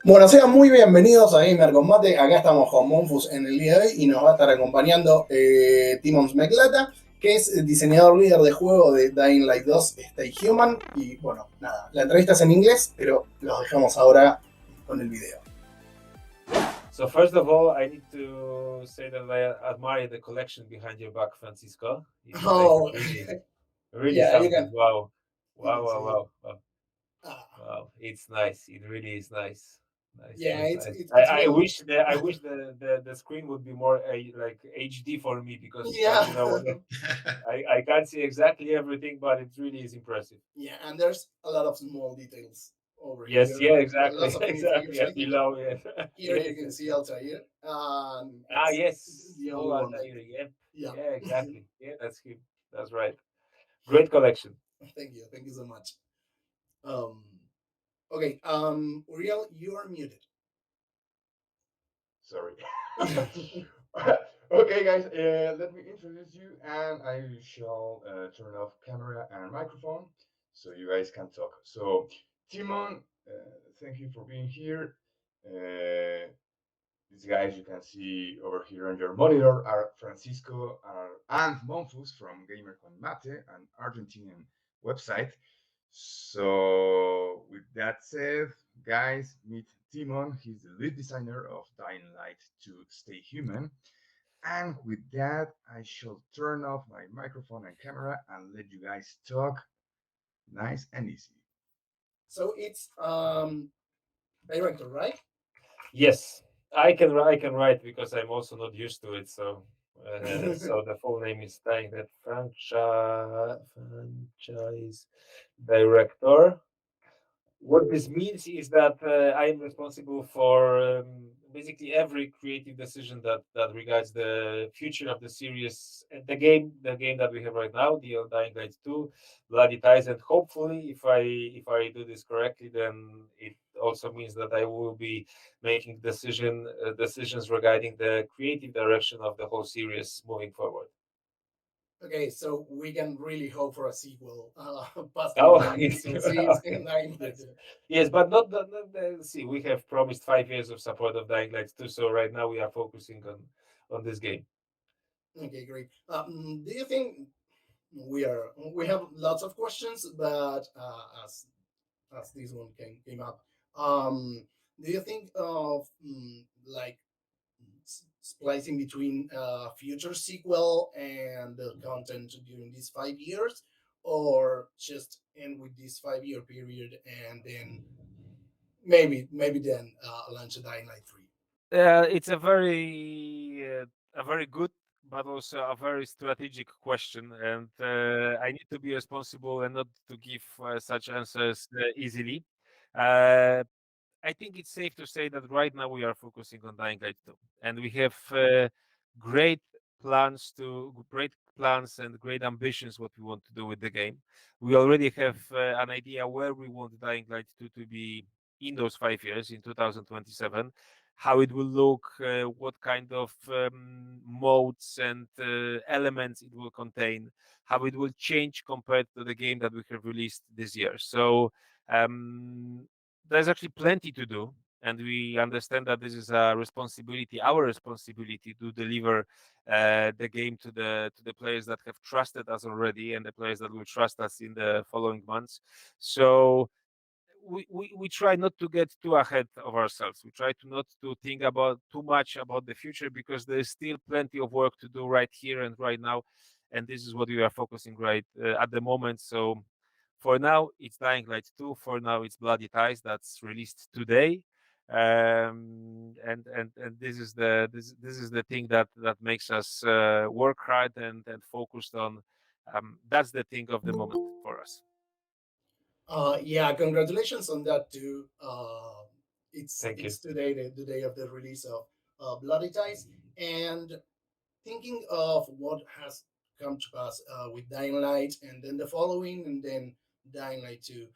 Bueno, sean muy bienvenidos a Gamer Combate. Acá estamos con Monfus en el día de hoy y nos va a estar acompañando Tymon Smektala, que es diseñador líder de juego de Dying Light 2, Stay Human. Y bueno, nada, la entrevista es en inglés, pero los dejamos ahora con el video. So first of all, I need to say that I admire the collection behind your back, Francisco. It's Oh, really yeah, you something. can, Wow, you wow, can wow, see it. wow, wow, Uh, wow. It's nice. It really is nice. Nice, yeah, nice, it's nice. it's I, it's I well. wish the screen would be more like HD for me because Yeah, I can't see exactly everything, but it really is impressive. yeah, and there's a lot of small details over Yes, here, yeah, like exactly, lots of exactly. minifigures. I And think below, yeah, here you yes, can yes, see yes. Altair. Ah, It's yes, the full only one that, Altair. Yep, yeah. yeah, exactly. Yeah, that's him. That's right. Great collection. Thank you so much. Um, okay, Uriel, you are muted. Sorry. Okay, guys, let me introduce you, and I shall turn off camera and microphone so you guys can talk. So, Timon, thank you for being here. These guys you can see over here on your monitor are Francisco and Monfus from Gamer Con Mate, an Argentinian website. So, with that said, guys, meet Timon. He's the lead designer of Dying Light to Stay Human. And with that, I shall turn off my microphone and camera and let you guys talk nice and easy. So it's director, right? Yes, I can write because I'm also not used to it. So the full name is Dying That Franchise Director. What this means is that I am responsible for basically every creative decision that regards the future of the series, the game that we have right now, the Dying Light 2, Bloody Ties, and hopefully, if I do this correctly, then it also means that I will be making decisions regarding the creative direction of the whole series moving forward. Okay, so we can really hope for a sequel, possibly Oh, one it's season six okay. and nine. Yes, yes, but see. We have promised 5 years of support of Dying Light 2, so right now we are focusing on this game. Okay, great. Do you think we have lots of questions, but as this one came up, do you think of like splicing between future sequel and the content during these 5 years, or just end with this 5 year period and then maybe then launch a Dying Light 3? It's a very good, but also a very strategic question, and I need to be responsible and not to give such answers easily. Uh, I think it's safe to say that right now we are focusing on Dying Light 2, and we have great great plans and great ambitions what we want to do with the game. We already have an idea where we want Dying Light 2 to be in those 5 years, in 2027, how it will look, what kind of modes and elements it will contain, how it will change compared to the game that we have released this year. So um, there's actually plenty to do, and we understand that this is a responsibility, our responsibility, to deliver the game to the players that have trusted us already and the players that will trust us in the following months. So we try not to get too ahead of ourselves. We try to not to think about too much about the future because there is still plenty of work to do right here and right now, and this is what we are focusing right at the moment. So for now, it's Dying Light 2. For now, it's Bloody Ties that's released today. And this is the thing that makes us work hard and focused on. That's the thing of the moment for us. Yeah, congratulations on that too. Thank you. It's today the day of the release of Bloody Ties, and thinking of what has come to pass with Dying Light, and then the following, and then Dying Light 2.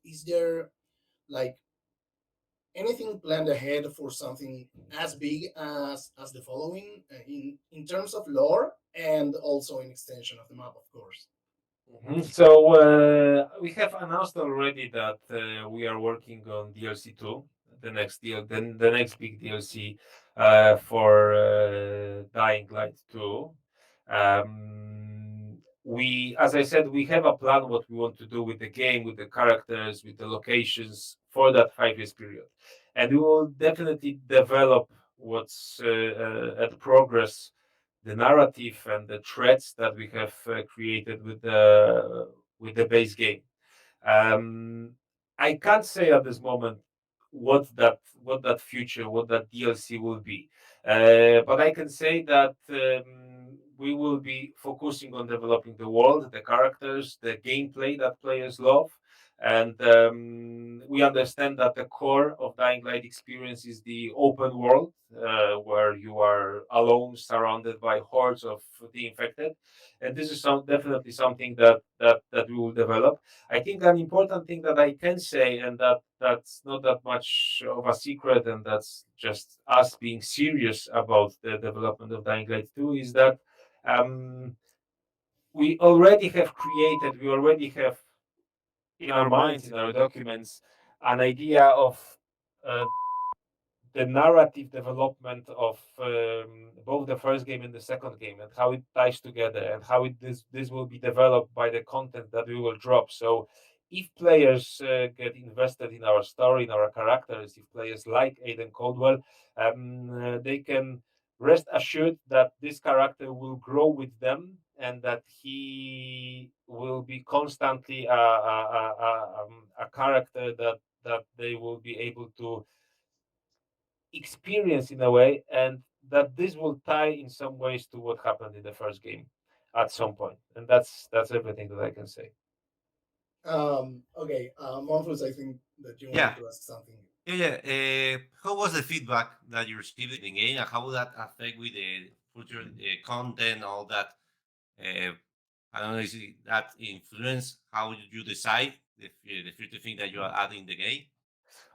Is there like anything planned ahead for something as big as the following in terms of lore and also in extension of the map, of course? So we have announced already that we are working on DLC 2. the next big DLC for Dying Light 2. We, as I said, we have a plan what we want to do with the game, with the characters, with the locations for that 5 years period, and we will definitely develop what's at progress, the narrative and the threads that we have created with the base game. um, I can't say at this moment what that future, what that DLC will be, but I can say that we will be focusing on developing the world, the characters, the gameplay that players love, and we understand that the core of Dying Light experience is the open world, where you are alone, surrounded by hordes of the infected, and this is definitely something that we will develop. I think an important thing that I can say, and that's not that much of a secret, and that's just us being serious about the development of Dying Light 2, is that um, we already have in our minds, in our documents, an idea of uh, the narrative development of both the first game and the second game, and how it ties together, and how this will be developed by the content that we will drop. So if players get invested in our story, in our characters, if players like Aiden Caldwell, they can rest assured that this character will grow with them, and that he will be constantly a character that they will be able to experience in a way, and that this will tie in some ways to what happened in the first game at some point. And that's everything that I can say. Okay, Monfus, I think that you wanted Yeah, to ask something. yeah, yeah. How was the feedback that you received in the game, and how would that affect with the future content, all that? Uh, I don't know, is it that influence how you decide the future thing that you are adding in the game?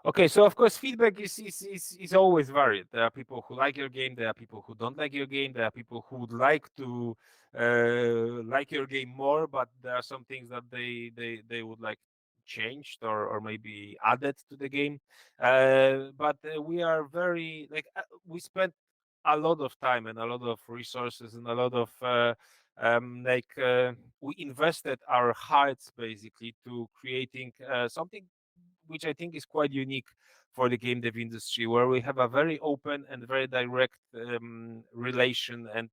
Okay, so of course feedback is always varied. There are people who like your game, there are people who don't like your game, there are people who would like to like your game more, but there are some things that they would like changed or maybe added to the game. But we are very like we spent a lot of time and a lot of resources and a lot of like we invested our hearts basically to creating something which I think is quite unique for the game dev industry, where we have a very open and very direct relation and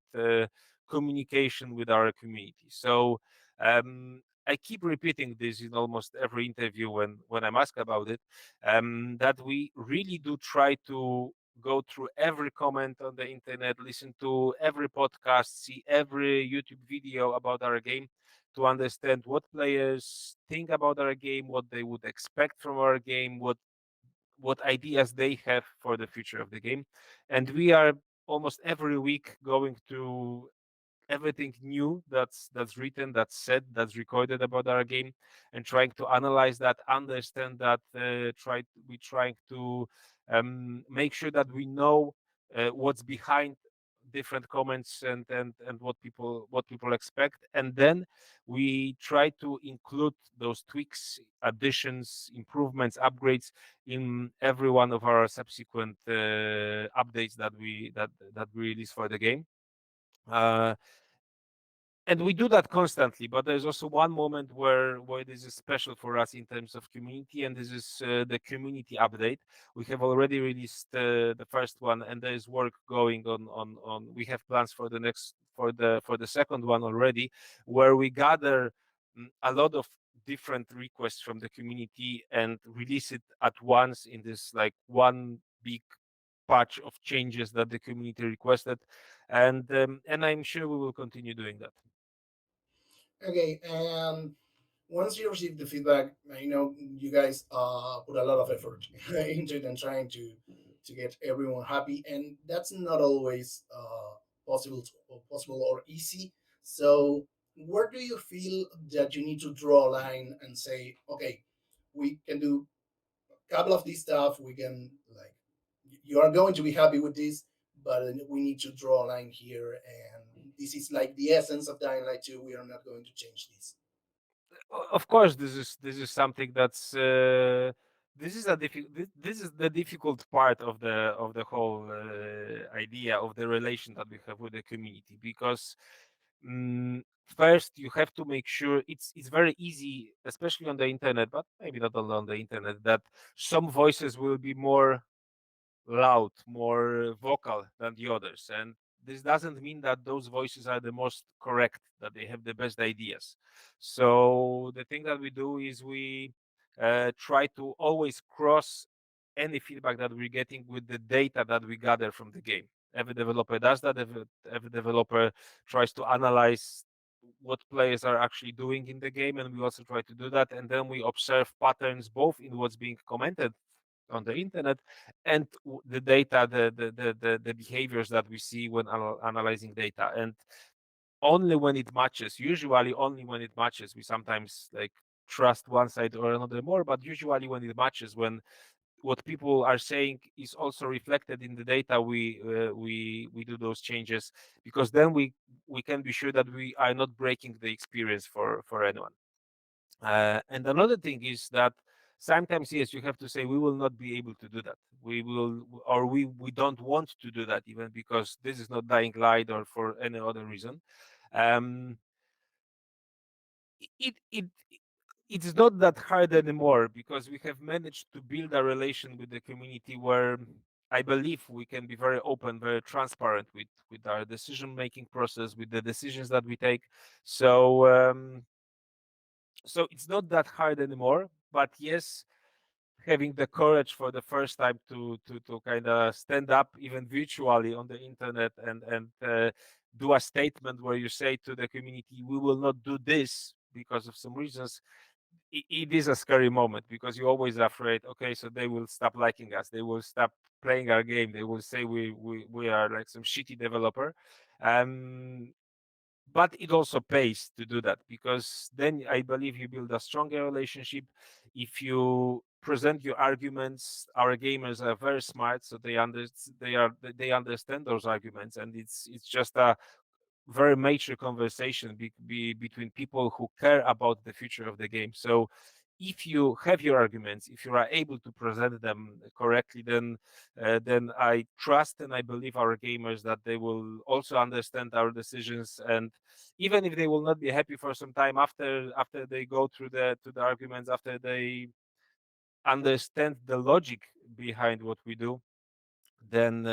communication with our community. So I keep repeating this in almost every interview when I'm asked about it, that we really do try to go through every comment on the internet, listen to every podcast, see every YouTube video about our game, to understand what players think about our game, what they would expect from our game, what ideas they have for the future of the game. And we are almost every week going to everything new that's written, that's said, that's recorded about our game, and trying to analyze that, understand that, we trying to make sure that we know what's behind different comments and what people expect, and then we try to include those tweaks, additions, improvements, upgrades in every one of our subsequent updates that we release for the game. uh, and we do that constantly, but there's also one moment where this is special for us in terms of community, and this is the community update. We have already released the first one, and there is work going on we have plans for the next for the second one already, where we gather a lot of different requests from the community and release it at once in this like one big patch of changes that the community requested, and I'm sure we will continue doing that. Okay, and once you receive the feedback, I know you guys put a lot of effort into it and trying to get everyone happy, and that's not always possible or easy. So, where do you feel that you need to draw a line and say, okay, we can do a couple of this stuff. We can like you are going to be happy with this, but we need to draw a line here, and this is like the essence of Dying Light 2. We are not going to change this. Of course, this is something this is the difficult part of the whole idea of the relation that we have with the community, because first you have to make sure it's very easy, especially on the internet, but maybe not only on the internet, that some voices will be more loud, more vocal than the others. And this doesn't mean that those voices are the most correct, that they have the best ideas. So the thing that we do is we try to always cross any feedback that we're getting with the data that we gather from the game. Every developer does that. Every developer tries to analyze what players are actually doing in the game, and we also try to do that. And then we observe patterns both in what's being commented on the internet and the data, the behaviors that we see when analyzing data. And only when it matches, usually only when it matches, we sometimes like trust one side or another more, but usually when it matches, when what people are saying is also reflected in the data, we do those changes, because then we can be sure that we are not breaking the experience for anyone. And another thing is that sometimes, yes, you have to say we will not be able to do that. We will, or we don't want to do that, even because this is not Dying Light or for any other reason. Um, it it it's not that hard anymore, because we have managed to build a relation with the community where I believe we can be very open, very transparent with our decision making process, with the decisions that we take. So so it's not that hard anymore. But yes, having the courage for the first time to kind of stand up even virtually on the internet and do a statement where you say to the community, we will not do this because of some reasons. It is a scary moment, because you're always afraid, okay, so they will stop liking us, they will stop playing our game, they will say we are like some shitty developer. um but it also pays to do that, because then I believe you build a stronger relationship. If you present your arguments, our gamers are very smart, so they understand those arguments, and it's just a very major conversation between people who care about the future of the game. So if you have your arguments, if you are able to present them correctly, then I trust and I believe our gamers that they will also understand our decisions. And even if they will not be happy for some time after they go through the arguments, after they understand the logic behind what we do, then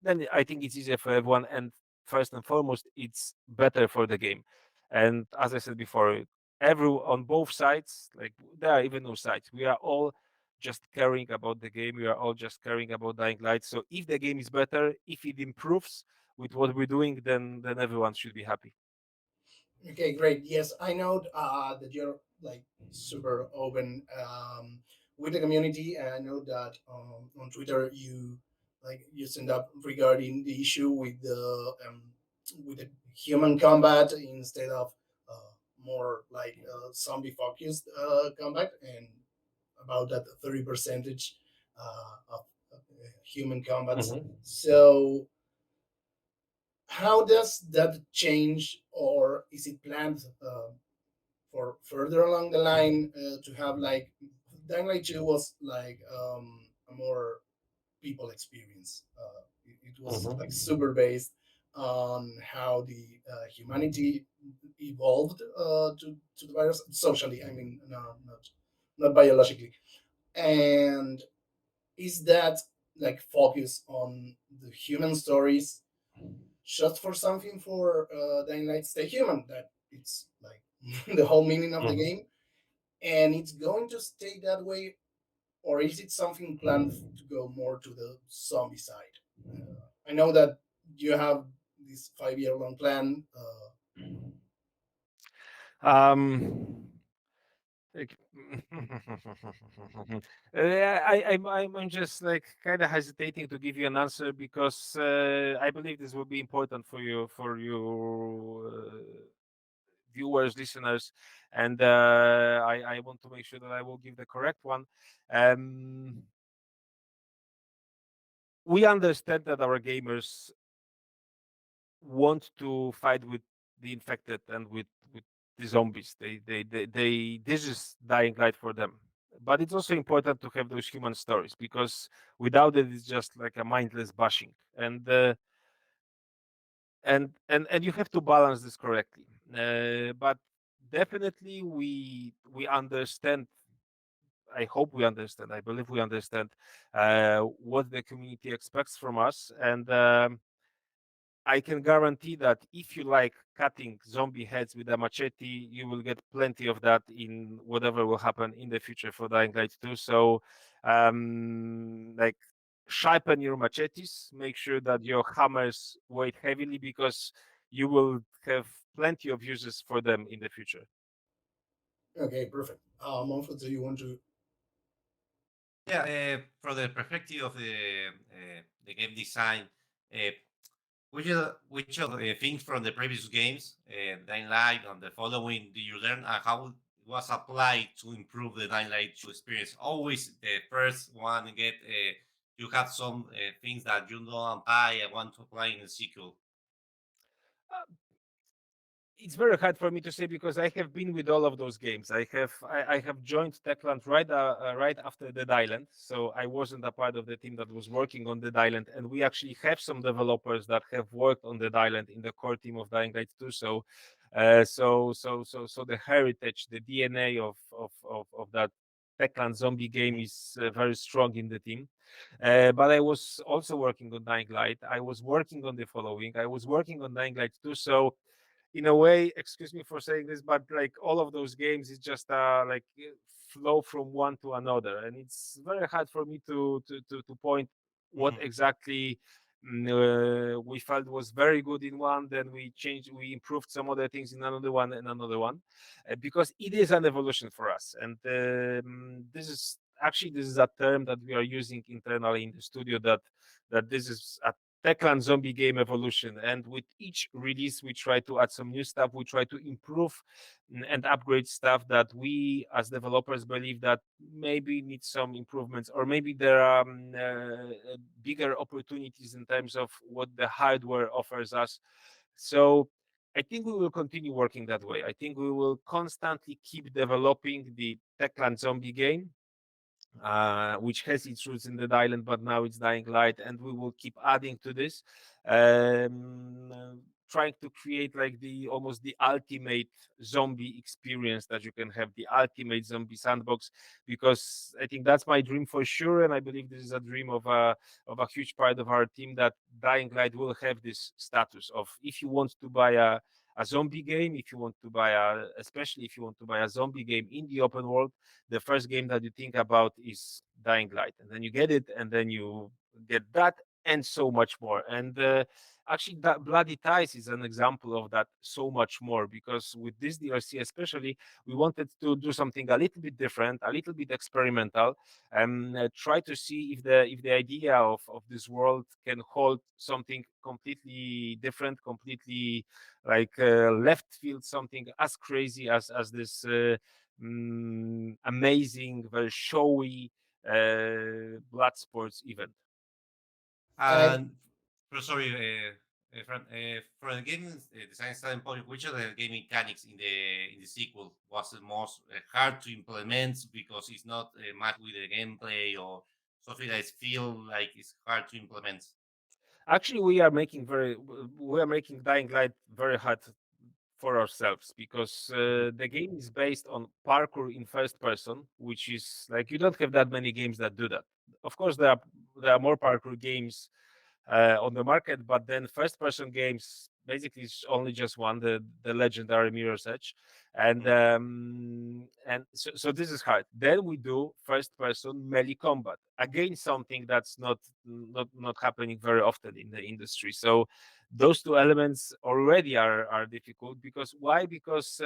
then I think it's easier for everyone. And first and foremost, it's better for the game. And as I said before, every on both sides, like there are even no sides. We are all just caring about the game. We are all just caring about Dying Light. So if the game is better, if it improves with what we're doing, then everyone should be happy. Okay, great. Yes, I know that you're like super open with the community, and I know that on Twitter you stand up regarding the issue with the human combat instead of more like zombie focused combat, and about that 30 percentage of human combats. Mhm. So how does that change, or is it planned for further along the line to have like Dying Light 2 was like a more people experience. It was like Mhm. super based on how the humanity evolved to the virus socially. I mean, no, not biologically. And is that like focus on the human stories just for something for Dying Light Stay Human? That it's like the whole meaning of the Mhm. game, and it's going to stay that way, or is it something planned to go more to the zombie side? I know that you have this 5 year long plan. Um, Like, I'm just like kind of hesitating to give you an answer, because I believe this will be important for you viewers, listeners, and I want to make sure that I will give the correct one. Um, we understand that our gamers want to fight with the infected and with the zombies. They this is Dying Light for them. But it's also important to have those human stories because without it, it's just like a mindless bashing. And you have to balance this correctly. But definitely, we understand. I hope we understand. I believe we understand what the community expects from us, and I can guarantee that if you like cutting zombie heads with a machete, you will get plenty of that in whatever will happen in the future for Dying Light 2. So, like, sharpen your machetes, make sure that your hammers weigh heavily because you will have plenty of uses for them in the future. Okay, perfect. Monfort, do you want to? Yeah, from the perspective of the game design, uh, which of the things from the previous games, Dying Light and the following, do you learn and how it was applied to improve the Dying Light 2 experience? Always the first one get you have some things that you don't apply and want to apply in the sequel. It's very hard for me to say because I have been with all of those games. I have joined Techland right after Dead Island, so I wasn't a part of the team that was working on Dead Island, and we actually have some developers that have worked on Dead Island in the core team of Dying Light 2. So the heritage, the DNA of that Techland zombie game is very strong in the team. But I was also working on Dying Light. I was working on the following. I was working on Dying Light 2. So in a way, excuse me for saying this, but like all of those games is just flow from one to another, and it's very hard for me to point what Mhm. exactly we felt was very good in one, then we improved some other things in another one and another one, because it is an evolution for us, and this is a term that we are using internally in the studio, that this is a Techland zombie game evolution. And with each release, we try to add some new stuff. We try to improve and upgrade stuff that we as developers believe that maybe needs some improvements, or maybe there are bigger opportunities in terms of what the hardware offers us. So I think we will continue working that way. I think we will constantly keep developing the Techland zombie game, which has its roots in the island, but now it's Dying Light, and we will keep adding to this, trying to create like the almost the ultimate zombie experience that you can have, the ultimate zombie sandbox, because I think that's my dream for sure, and I believe this is a dream of a huge part of our team, that Dying Light will have this status of, if you want to buy a zombie game, if you want to buy especially if you want to buy a zombie game in the open world, the first game that you think about is Dying Light, and then you get it, and then you get that, and so much more. And actually, that Bloody Ties is an example of that, so much more, because with this DLC, especially, we wanted to do something a little bit different, a little bit experimental, and try to see if the idea of this world can hold something completely different, completely left field, something as crazy as this. Amazing, very showy blood sports event. I And sorry, from the game design standpoint, which of the game mechanics in the sequel was the most hard to implement because it's not matched with the gameplay or something that feel like it's hard to implement? Actually, we are making Dying Light very hard for ourselves, because the game is based on parkour in first person, which is like, you don't have that many games that do that. Of course, there are more parkour games on the market, but then first person games basically is only just one, the legendary Mirror's Edge, Mm. and so this is hard. Then we do first person melee combat, again something that's not happening very often in the industry. So those two elements already are difficult, because why? Because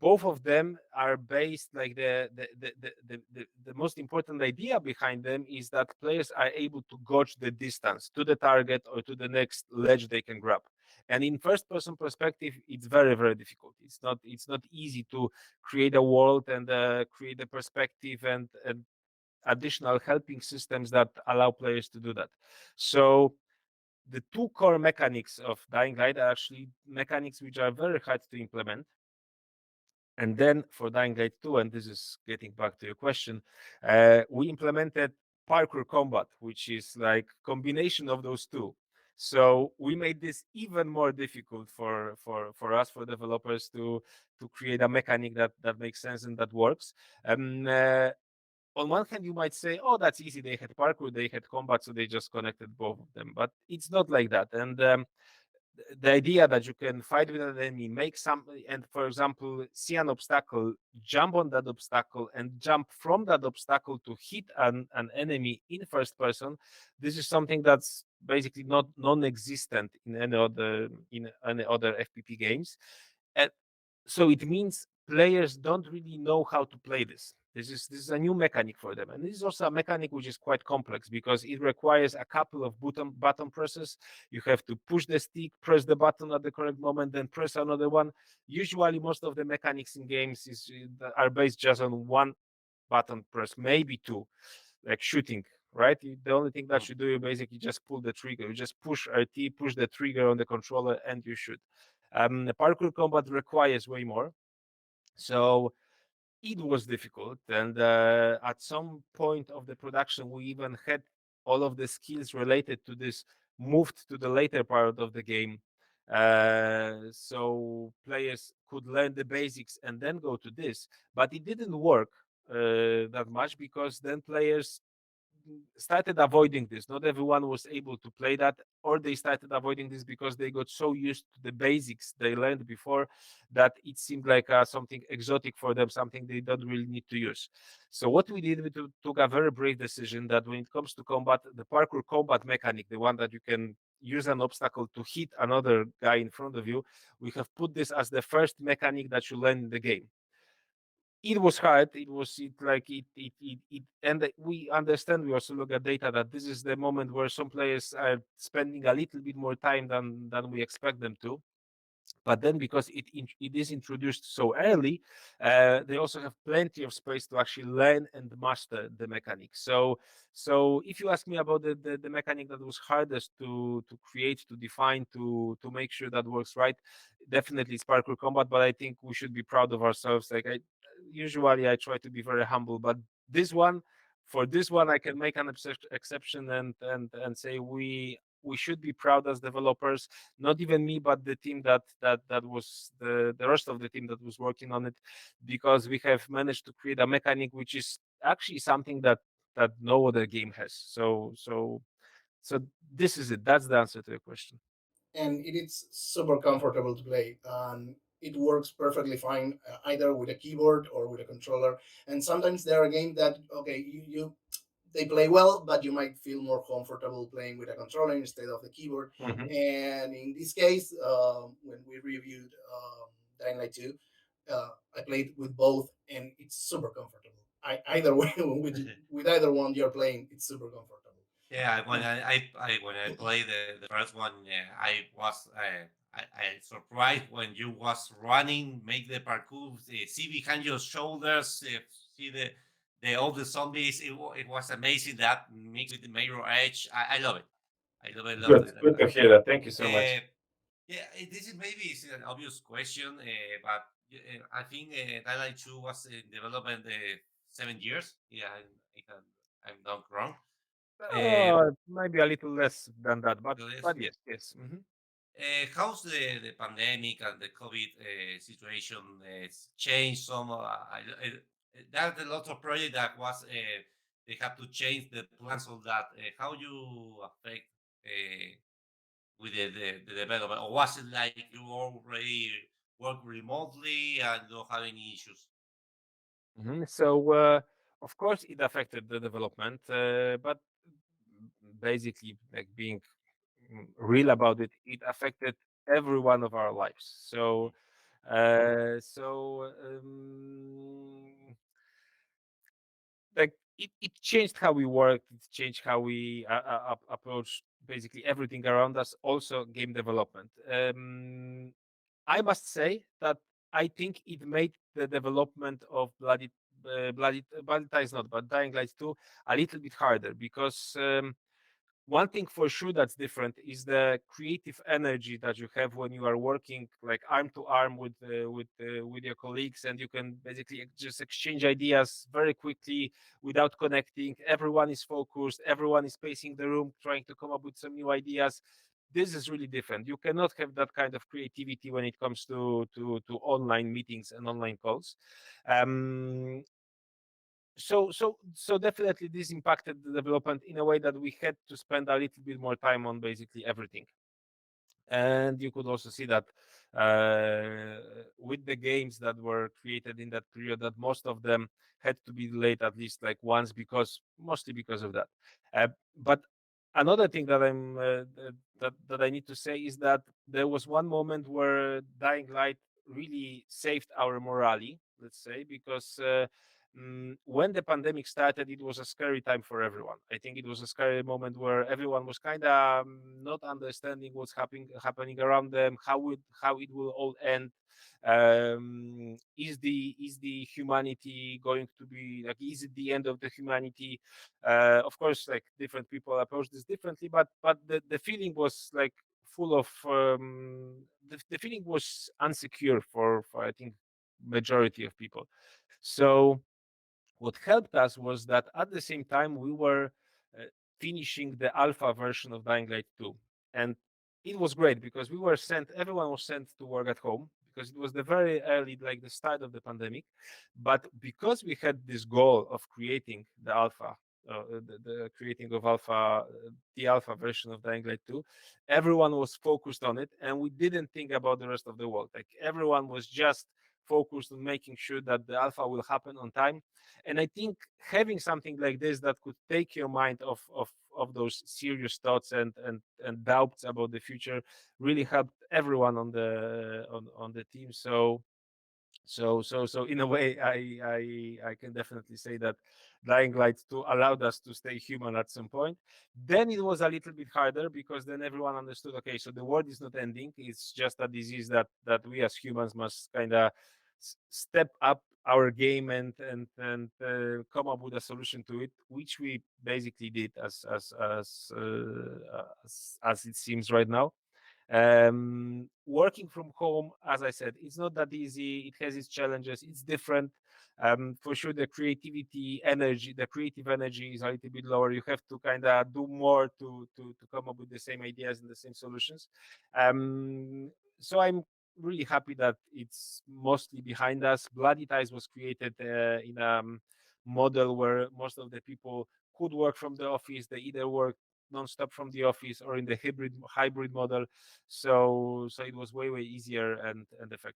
both of them are based, like the most important idea behind them is that players are able to gauge the distance to the target or to the next ledge they can grab. And in first person perspective, it's very, very difficult. It's not easy to create a world and create a perspective and additional helping systems that allow players to do that. So the two core mechanics of Dying Light are actually mechanics which are very hard to implement. And then for Dying Light 2, and this is getting back to your question, we implemented parkour combat, which is like combination of those two. So we made this even more difficult for us, for developers, to create a mechanic that makes sense and that works. Um, uh, on one hand, you might say, "Oh, that's easy. They had parkour, they had combat, so they just connected both of them." But it's not like that. And the idea that you can fight with an enemy, make some, and for example, see an obstacle, jump on that obstacle, and jump from that obstacle to hit an enemy in first person, this is something that's basically not non-existent in any other FPP games. And so it means players don't really know how to play this. This is a new mechanic for them, and this is also a mechanic which is quite complex because it requires a couple of button presses. You have to push the stick, press the button at the correct moment, then press another one. Usually, most of the mechanics in games are based just on one button press, maybe two, like shooting. Right, the only thing that you do, you basically just pull the trigger. You just push RT, push the trigger on the controller, and you shoot. The parkour combat requires way more, so it was difficult. And at some point of the production, we even had all of the skills related to this moved to the later part of the game. So players could learn the basics and then go to this. But it didn't work that much because then players started avoiding this. Not everyone was able to play that, or they started avoiding this because they got so used to the basics they learned before that it seemed like something exotic for them, something they don't really need to use. So what we did, took a very brave decision that when it comes to combat, the parkour combat mechanic, the one that you can use an obstacle to hit another guy in front of you, we have put this as the first mechanic that you learn in the game. It was hard. It was it like it and we understand, we also look at data that this is the moment where some players are spending a little bit more time than we expect them to. But then because it is introduced so early, they also have plenty of space to actually learn and master the mechanics. So if you ask me about the mechanic that was hardest to create, to define, to make sure that works right, definitely it's parkour combat. But I think we should be proud of ourselves. Like I try to be very humble, but this one, for this one, I can make an exception and say we should be proud as developers, not even me, but the team that was the rest of the team that was working on it, because we have managed to create a mechanic which is actually something that no other game has. So this is it. That's the answer to your question. And it is super comfortable to play, and it works perfectly fine either with a keyboard or with a controller. And sometimes there are games that, okay, you they play well, but you might feel more comfortable playing with a controller instead of the keyboard. Mhm. And in this case, when we reviewed Dying Light 2, I played with both, and it's super comfortable. Either way, with either one you're playing, it's super comfortable. Yeah, when I when I played the first one, I was I surprised when you was running, make the parkour, see behind your shoulders, see the all the zombies. It was amazing that mixed with the mirror edge. I love it. I love it. Love Good, it. good to hear that. Thank you so much. Yeah, this is maybe it's an obvious question, but I think Dying 2 was in development 7 years. Yeah, I'm not wrong. Uh, Maybe a little less than that, but Yes. yes, yes. How's the pandemic and the COVID situation changed some? There's a lot of project that was they have to change the plans of that. How you affect with the development, or was it like you already work remotely and don't have any issues? So, of course, it affected the development, but basically, like being real about it, it affected every one of our lives. Like it changed how we worked. It changed how we approach basically everything around us. Also, game development. I must say that I think it made the development of Bloody is not, but Dying Light 2 a little bit harder because One thing for sure that's different is the creative energy that you have when you are working like arm to arm with your colleagues, and you can basically just exchange ideas very quickly without connecting. Everyone is focused, everyone is pacing the room trying to come up with some new ideas. This is really different. You cannot have that kind of creativity when it comes to online meetings and online calls. um, so definitely this impacted the development in a way that we had to spend a little bit more time on basically everything. And you could also see that with the games that were created in that period, that most of them had to be delayed at least like once, because mostly because of that. But another thing that that I need to say is that there was one moment where Dying Light really saved our morale, let's say, because when the pandemic started, it was a scary time for everyone. I think it was a scary moment where everyone was kind of not understanding what's happening around them, how it will all end. Is the humanity going to be like? Is it the end of the humanity? Of course, like different people approach this differently, but the feeling was like full of the feeling was unsecure for I think majority of people. So what helped us was that at the same time we were uh, finishing the alpha version of Dying Light 2. And it was great because everyone was sent to work at home because it was the very early, like the start of the pandemic. But because we had this goal of creating the alpha, the creating of the alpha version of Dying Light 2, everyone was focused on it. And we didn't think about the rest of the world. Like everyone was just focused on making sure that the alpha will happen on time. And I think having something like this that could take your mind off those serious thoughts and doubts about the future really helped everyone on the team. So in a way, I can definitely say that Dying Light 2 allowed us to stay human at some point. Then it was a little bit harder because then everyone understood, okay, so the world is not ending. It's just a disease that we as humans must kind of step up our game and come up with a solution to it, which we basically did as it seems right now. Working from home, as I said, it's not that easy. It has its challenges. It's different. For sure, the creative energy is a little bit lower. You have to kind of do more to come up with the same ideas and the same solutions. So I'm really happy that it's mostly behind us. Bloody Ties was created in a model where most of the people could work from the office. They either work non-stop from the office or in the hybrid model. So it was way easier and effective.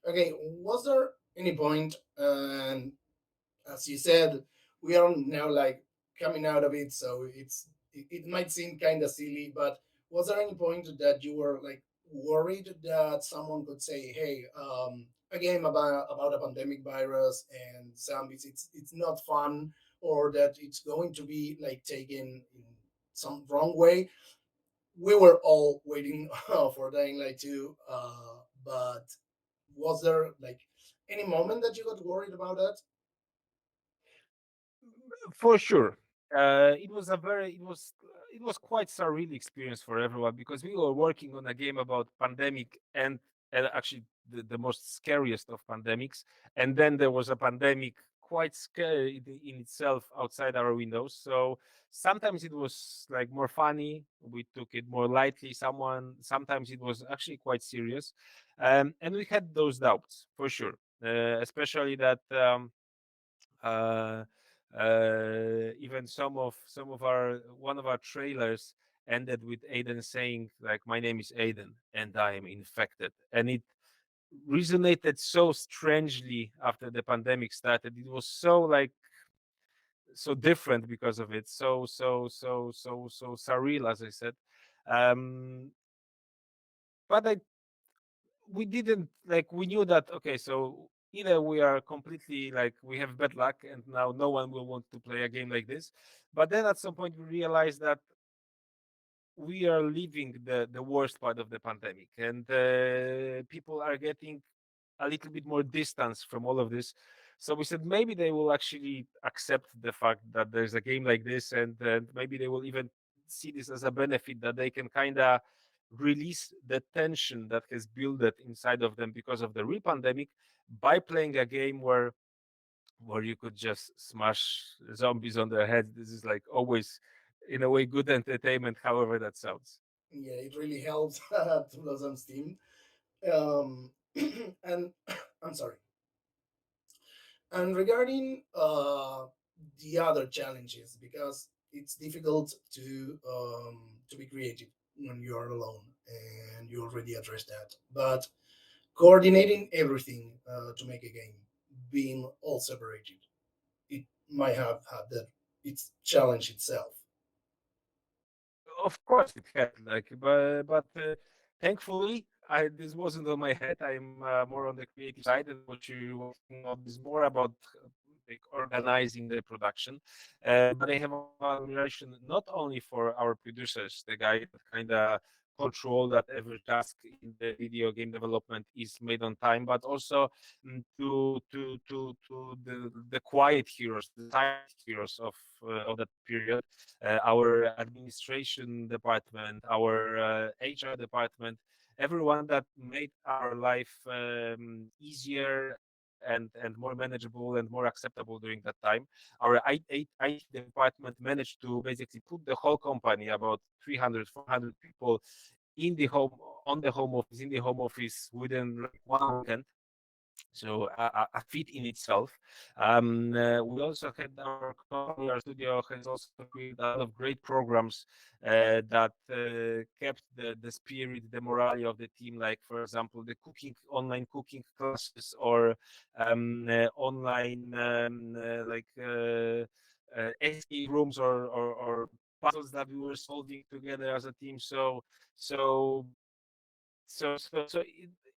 Okay, was there any point, and as you said, we are now like coming out of it, so it might seem kind of silly, but was there any point that you were like worried that someone could say, "Hey, a game about a pandemic virus and zombies, it's not fun," or that it's going to be like taken in some wrong way? We were all waiting for Dying Light 2, but was there like any moment that you got worried about that? For sure. It was quite surreal experience for everyone because we were working on a game about pandemic and actually the most scariest of pandemics, and then there was a pandemic quite scary in itself outside our windows. So sometimes it was like more funny, we took it more lightly. Sometimes it was actually quite serious, and we had those doubts for sure, especially that. Uh, Even some of our one of our trailers ended with Aiden saying like, "My name is Aiden and I am infected," and it resonated so strangely after the pandemic started. It was so like so different because of it, so surreal, as I said. Um, but we didn't like we knew that okay, so either we are completely like we have bad luck and now no one will want to play a game like this, but then at some point we realized that we are leaving the worst part of the pandemic, and people are getting a little bit more distance from all of this, So we said maybe they will actually accept the fact that there's a game like this, and maybe they will even see this as a benefit that they can kind of release the tension that has built inside of them because of the real pandemic by playing a game where you could just smash zombies on their heads. This is like always, in a way, good entertainment, however that sounds. Yeah, it really helps to lose some steam. And I'm sorry. And regarding the other challenges, because it's difficult to be creative when you are alone, and you already addressed that. But coordinating everything to make a game, being all separated, it might have had that its challenge itself. Of course, it had like, but thankfully, this wasn't on my head. I'm more on the creative side, and what you're talking about is more about like organizing the production. But I have a lot of admiration not only for our producers, the guy that kind of control that every task in the video game development is made on time, but also to the quiet heroes, the silent heroes of that period, our administration department, our HR department, everyone that made our life easier and more manageable and more acceptable during that time. Our IT department managed to basically put the whole company, about 300, 400 people, in the home on the home office, in the home office within like one weekend. So a feat in itself. We also had our company, our studio has also created a lot of great programs that kept the spirit, the morale of the team. Like for example, the cooking online cooking classes, or online escape rooms, or puzzles that we were solving together as a team. So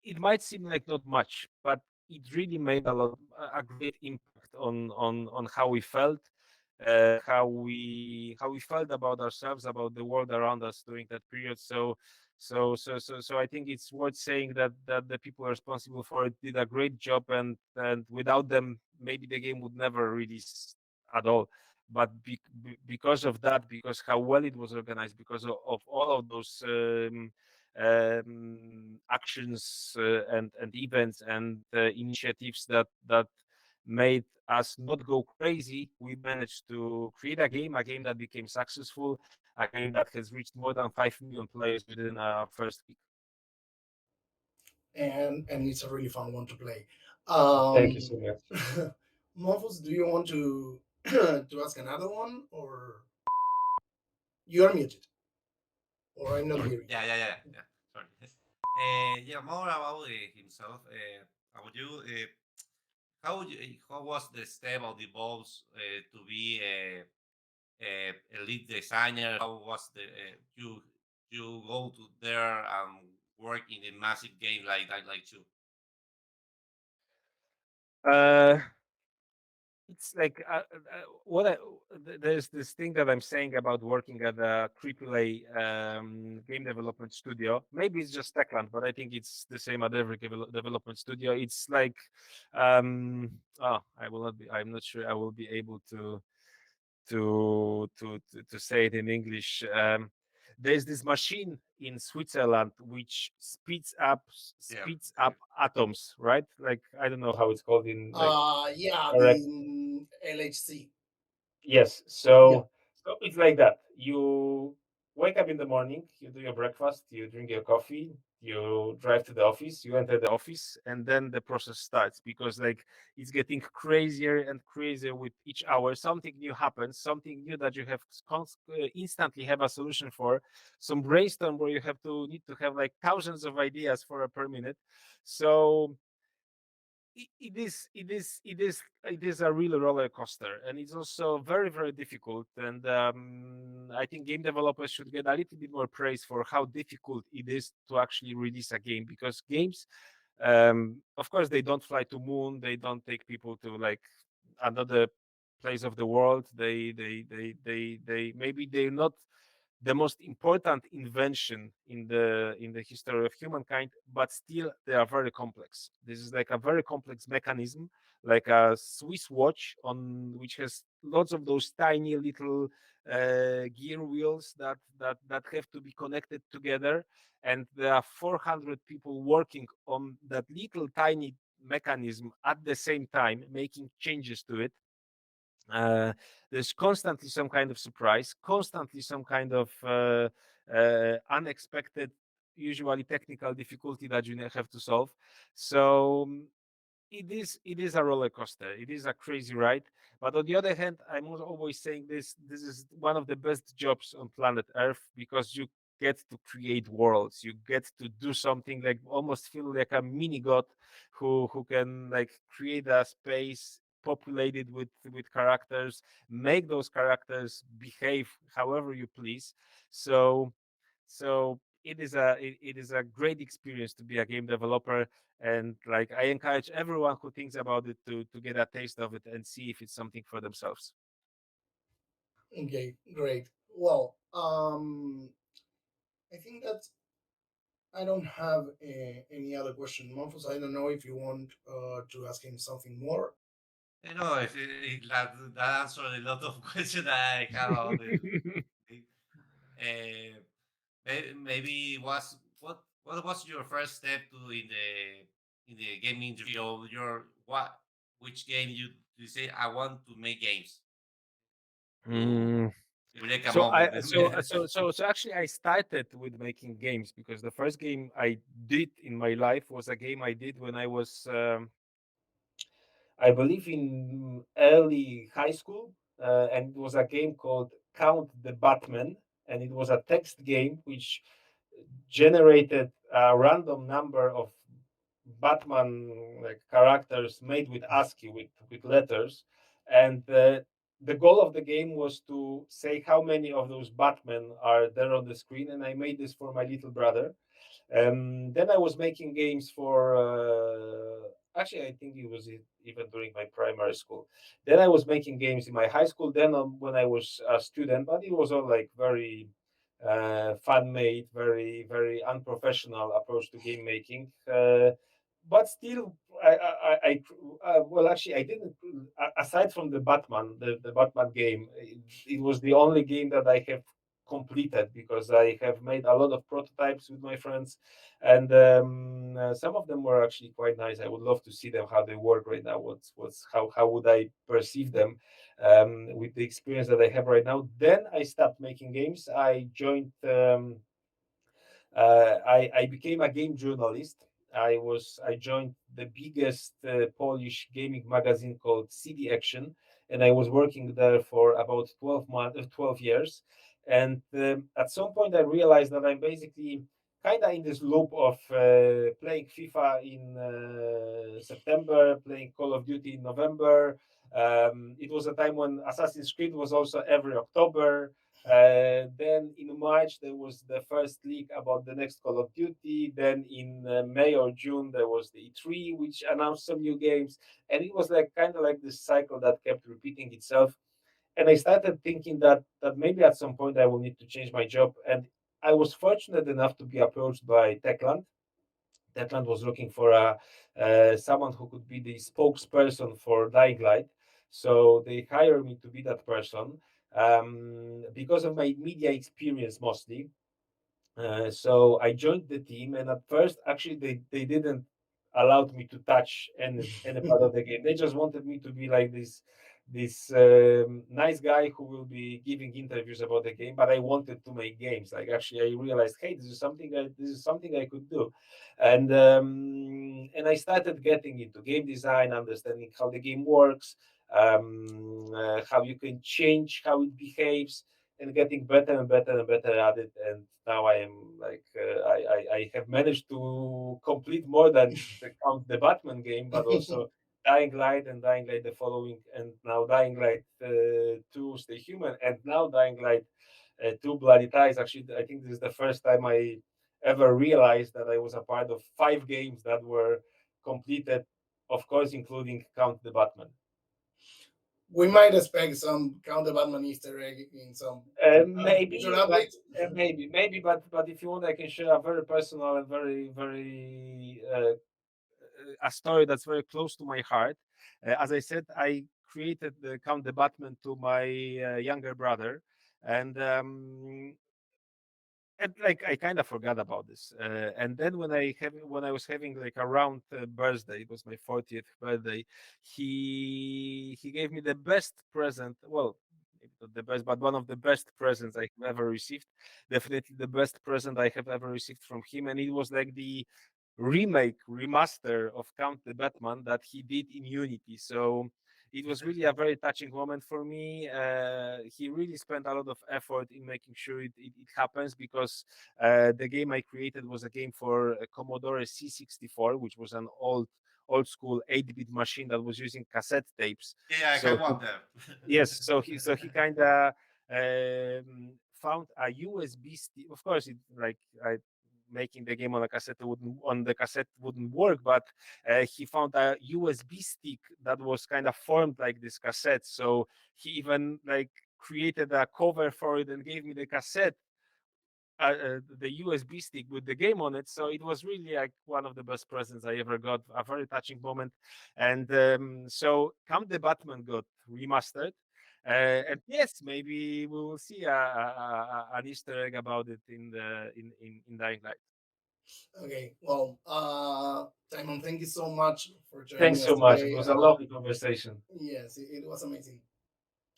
it might seem like not much, but it really made a great impact on how we felt, how we felt about ourselves, about the world around us during that period. So I think it's worth saying that the people responsible for it did a great job, and without them, maybe the game would never release at all. But because of that, because how well it was organized, because of all of those actions and events and initiatives that made us not go crazy, we managed to create a game that became successful, a game that has reached more than 5 million players within our first week. And it's a really fun one to play. Thank you Um, so much. Mofus, do you want to to ask another one, or you are muted, or I'm not hearing Yeah, yeah, yeah, yeah. Sorry. Yeah, more about himself. About you. How was the step of the balls to be a lead designer? How was the you go to there and work in a massive game like that, like you? Uh, it's like there's this thing that I'm saying about working at a AAA game development studio. Maybe it's just Techland, but I think it's the same at every development studio. It's like, I will not be. I'm not sure I will be able to say it in English. There's this machine in Switzerland which Yeah, speeds up atoms, right? Like I don't know how it's called in like yeah, correct. the LHC. Yes. Yeah. So it's like that. You wake up in the morning, you do your breakfast, you drink your coffee, you drive to the office, you enter the office, and then the process starts because like it's getting crazier and crazier with each hour. Something new happens, something new that you have instantly have a solution for. Some brainstorm where you have to need to have like thousands of ideas for a per minute. So it is a real roller coaster, and it's also very very difficult. And I think game developers should get a little bit more praise for how difficult it is to actually release a game, because games, of course, they don't fly to moon, they don't take people to like another place of the world. They maybe they're not the most important invention in the history of humankind, but still they are very complex. This is like a very complex mechanism, like a Swiss watch on which has lots of those tiny little gear wheels that have to be connected together, and there are 400 people working on that little tiny mechanism at the same time, making changes to it. There's constantly some kind of surprise, constantly some kind of unexpected, usually technical difficulty that you have to solve. So it is a roller coaster. It is a crazy ride. But on the other hand, I'm always saying this is one of the best jobs on planet Earth, because you get to create worlds. You get to do something like almost feel like a mini god who can like create a space populated with characters, make those characters behave however you please. So it is a great experience to be a game developer, and like I encourage everyone who thinks about it to get a taste of it and see if it's something for themselves. Okay, great. Well, I think that I don't have any other question. Monfus, I don't know if you want to ask him something more. You know, if that answered a lot of questions that I have about the maybe what was your first step to in the gaming industry, or your what which game you say I want to make games to Mm, break a So I moment. so actually I started with making games because the first game I did in my life was a game I did when I was I believe in early high school, and it was a game called Count the Batman, and it was a text game which generated a random number of Batman like characters made with ASCII with letters, and the goal of the game was to say how many of those Batmen are there on the screen, and I made this for my little brother. Then I was making games for. Actually, I think it was even during my primary school. Then I was making games in my high school. Then when I was a student, but it was all like very fan made, very unprofessional approach to game making. But still, well, actually, I didn't. Aside from the Batman, the Batman game, it was the only game that I have completed because I have made a lot of prototypes with my friends, and some of them were actually quite nice. I would love to see them how they work right now. What's how would I perceive them with the experience that I have right now? Then I stopped making games. I joined. I became a game journalist. I joined the biggest Polish gaming magazine called CD Action, and I was working there for about 12 years. And at some point, I realized that I'm basically kind of in this loop of playing FIFA in September, playing Call of Duty in November. It was a time when Assassin's Creed was also every October. Then in March there was the first leak about the next Call of Duty. Then in May or June there was the E3, which announced some new games, and it was like kind of like this cycle that kept repeating itself. And I started thinking that maybe at some point I will need to change my job. And I was fortunate enough to be approached by Techland. Techland was looking for a someone who could be the spokesperson for Dying Light. So they hired me to be that person because of my media experience mostly. So I joined the team, and at first, actually, they didn't allowed me to touch any part of the game. They just wanted me to be like this nice guy who will be giving interviews about the game. But I wanted to make games. Like actually, I realized, hey, this is something I could do, and I started getting into game design, understanding how the game works, how you can change how it behaves, and getting better and better and better at it. And now I am like I have managed to complete more than the Batman game, but also Dying Light and Dying Light the following, and now Dying Light 2 Stay Human, and now Dying Light 2 Bloody Ties. Actually, I think this is the first time I ever realized that I was a part of 5 games that were completed, of course, including Count the Batman. we might expect some Count the Batman Easter egg in some future Maybe, but update. but if you want, I can share a very personal and very a story that's very close to my heart. As I said, I created the Count the Batman to my younger brother, and like I kind of forgot about this. And then when I was having like around birthday, it was my 40th birthday. He gave me the best present. Well, maybe not the best, but one of the best presents I have ever received. Definitely the best present I have ever received from him, and it was like the remaster of Count the Batman that he did in Unity. So it was really a very touching moment for me. He really spent a lot of effort in making sure it happens, because the game I created was a game for Commodore C64, which was an old school 8-bit machine that was using cassette tapes. Yeah, I So got one there. yes, so he kind of found a USB stick. Of course, it like making the game on the cassette wouldn't work, but he found a USB stick that was kind of formed like this cassette. So he even like created a cover for it and gave me the cassette, the USB stick with the game on it. So it was really like one of the best presents I ever got. A very touching moment. And so Come the Batman got remastered. And yes, maybe we will see an Easter egg about it in Dying Light. Okay, well, Timon, thank you so much for joining Thanks us so much. It today. was a lovely conversation. Yes, it was amazing.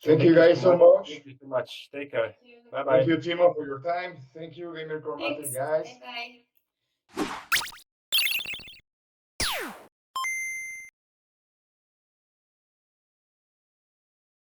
Thank you Thank you guys so so much. much. Thank you so much. Take care. Bye Thank bye. you, Timo, for your time. Thank you, Gamer Chromatic, guys.